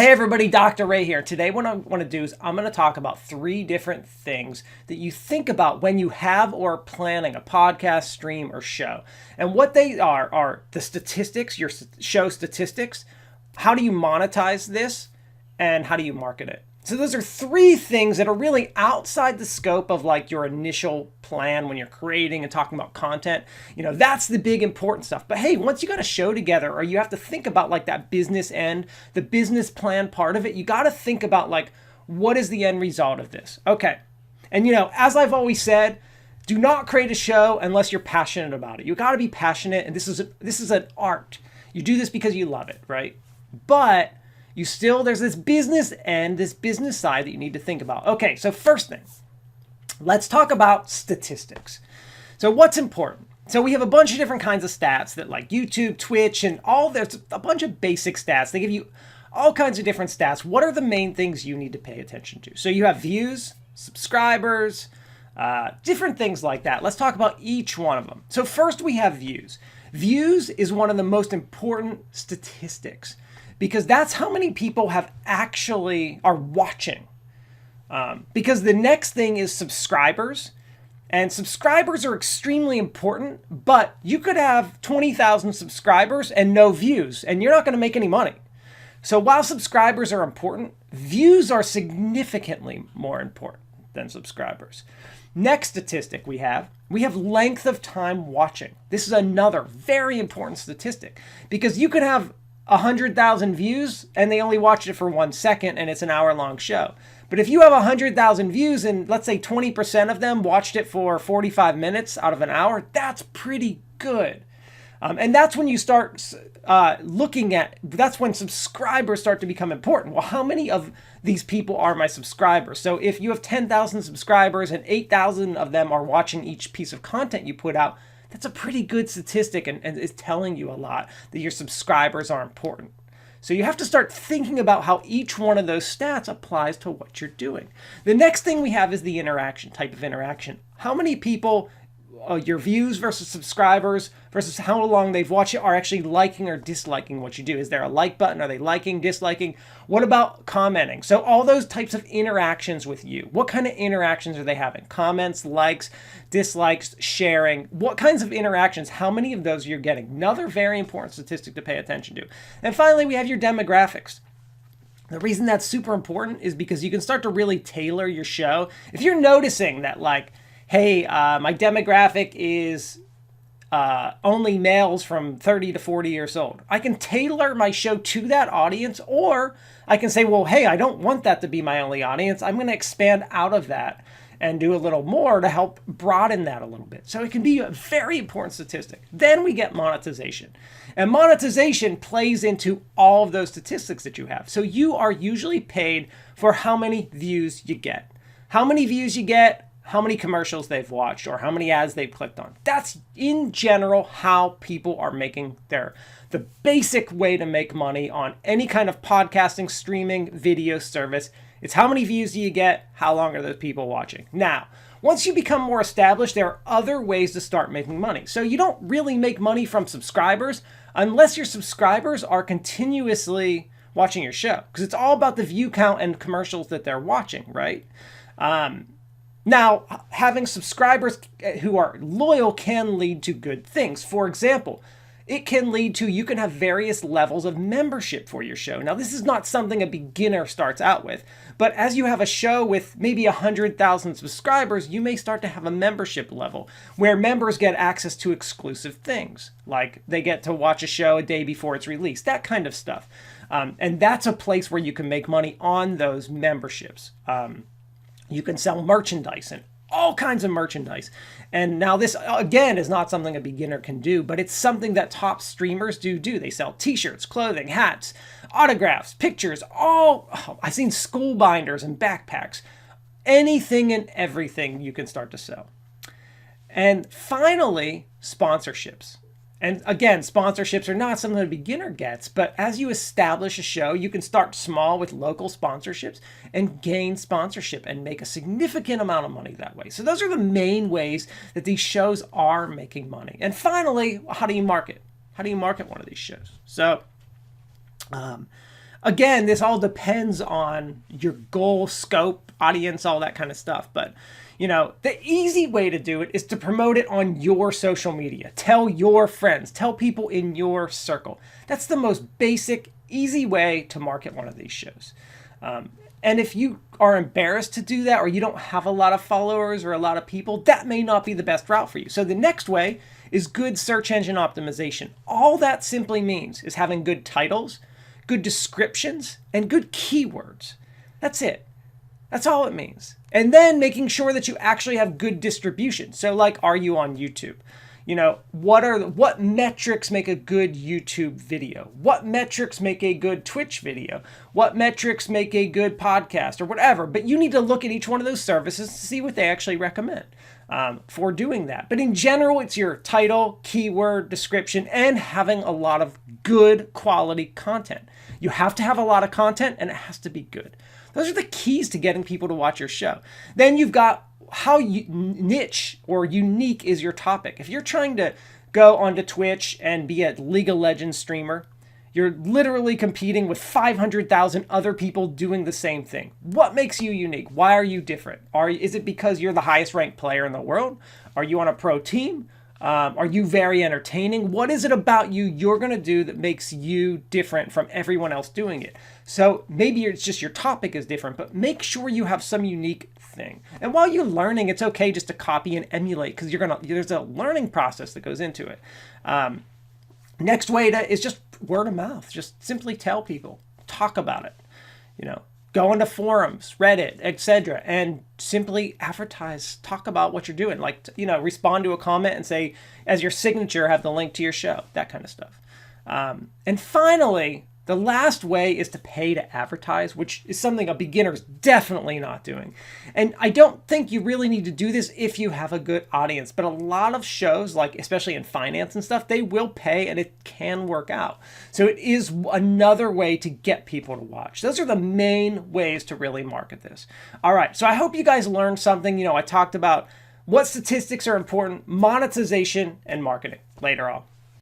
Hey everybody, Dr. Ray here. Today what I want to do is I'm going to talk about 3 different things that you think about when you have or are planning a podcast, stream, or show. And what they are the statistics, your show statistics, how do you monetize this, and how do you market it. So those are 3 things that are really outside the scope of like your initial plan when you're creating and talking about content. You know, that's the big important stuff. But hey, once you got a show together or you have to think about like that business end, the business plan part of it, you got to think about like, what is the end result of this? Okay. And you know, as I've always said, do not create a show unless you're passionate about it. You got to be passionate, and this is an art. You do this because you love it, right? But there's this business end, this business side that you need to think about. Okay, so first thing, let's talk about statistics. So what's important? So we have a bunch of different kinds of stats that like YouTube, Twitch, and there's a bunch of basic stats. They give you all kinds of different stats. What are the main things you need to pay attention to? So you have views, subscribers, different things like that. Let's talk about each one of them. So first we have views. Views is one of the most important statistics, because that's how many people are watching. Because the next thing is subscribers, and subscribers are extremely important, but you could have 20,000 subscribers and no views, and you're not going to make any money. So while subscribers are important, views are significantly more important than subscribers. Next statistic we have length of time watching. This is another very important statistic, because you could have 100,000 views and they only watched it for 1 second and it's an hour-long show. But if you have 100,000 views and let's say 20% of them watched it for 45 minutes out of an hour, that's pretty good. And that's when you start that's when subscribers start to become important. Well, how many of these people are my subscribers? So if you have 10,000 subscribers and 8,000 of them are watching each piece of content you put out, that's a pretty good statistic, and is telling you a lot that your subscribers are important. So you have to start thinking about how each one of those stats applies to what you're doing. The next thing we have is the type of interaction. How many people, your views versus subscribers versus how long they've watched it, are actually liking or disliking what you do. Is there a like button? Are they liking, disliking? What about commenting? So all those types of interactions with you. What kind of interactions are they having? Comments, likes, dislikes, sharing. What kinds of interactions? How many of those you're getting? Another very important statistic to pay attention to. And finally, we have your demographics. The reason that's super important is because you can start to really tailor your show. If you're noticing that like, hey, my demographic is only males from 30 to 40 years old, I can tailor my show to that audience, or I can say, well, hey, I don't want that to be my only audience. I'm going to expand out of that and do a little more to help broaden that a little bit. So it can be a very important statistic. Then we get monetization. And monetization plays into all of those statistics that you have. So you are usually paid for how many views you get. How many views you get, how many commercials they've watched, or how many ads they've clicked on. That's in general how people are making the basic way to make money on any kind of podcasting, streaming, video service. It's how many views do you get? How long are those people watching? Now, once you become more established, there are other ways to start making money. So you don't really make money from subscribers unless your subscribers are continuously watching your show, because it's all about the view count and commercials that they're watching, right? Now, having subscribers who are loyal can lead to good things. For example, it can lead to, you can have various levels of membership for your show. Now, this is not something a beginner starts out with, but as you have a show with maybe 100,000 subscribers, you may start to have a membership level where members get access to exclusive things, like they get to watch a show a day before it's released, that kind of stuff. And that's a place where you can make money on those memberships. You can sell merchandise and all kinds of merchandise. And now this, again, is not something a beginner can do, but it's something that top streamers do. They sell t-shirts, clothing, hats, autographs, pictures, I've seen school binders and backpacks. Anything and everything you can start to sell. And finally, sponsorships. And again, sponsorships are not something a beginner gets, but as you establish a show, you can start small with local sponsorships and gain sponsorship and make a significant amount of money that way. So those are the main ways that these shows are making money. And finally, how do you market? How do you market one of these shows? So Again, this all depends on your goal, scope, audience, all that kind of stuff. But the easy way to do it is to promote it on your social media. Tell your friends, tell people in your circle. That's the most basic, easy way to market one of these shows. And if you are embarrassed to do that, or you don't have a lot of followers or a lot of people, that may not be the best route for you. So the next way is good search engine optimization. All that simply means is having good titles, good descriptions, and good keywords. That's it. That's all it means. And then making sure that you actually have good distribution. So like, are you on YouTube? What metrics make a good YouTube video? What metrics make a good Twitch video? What metrics make a good podcast or whatever? But you need to look at each one of those services to see what they actually recommend for doing that. But in general, it's your title, keyword, description, and having a lot of good quality content. You have to have a lot of content, and it has to be good. Those are the keys to getting people to watch your show. Then you've got how niche or unique is your topic. If you're trying to go onto Twitch and be a League of Legends streamer, you're literally competing with 500,000 other people doing the same thing. What makes you unique? Why are you different? Is it because you're the highest ranked player in the world? Are you on a pro team? Are you very entertaining? What is it about you're going to do that makes you different from everyone else doing it? So maybe it's just your topic is different, but make sure you have some unique thing. And while you're learning, it's okay just to copy and emulate, because there's a learning process that goes into it. Next way is just word of mouth. Just simply tell people, talk about it. Go into forums, Reddit, etc., and simply advertise, talk about what you're doing. Like, respond to a comment and say, as your signature, have the link to your show, that kind of stuff. And finally, the last way is to pay to advertise, which is something a beginner's definitely not doing. And I don't think you really need to do this if you have a good audience, but a lot of shows, like especially in finance and stuff, they will pay, and it can work out. So it is another way to get people to watch. Those are the main ways to really market this. All right, so I hope you guys learned something. I talked about what statistics are important, monetization, and marketing later on.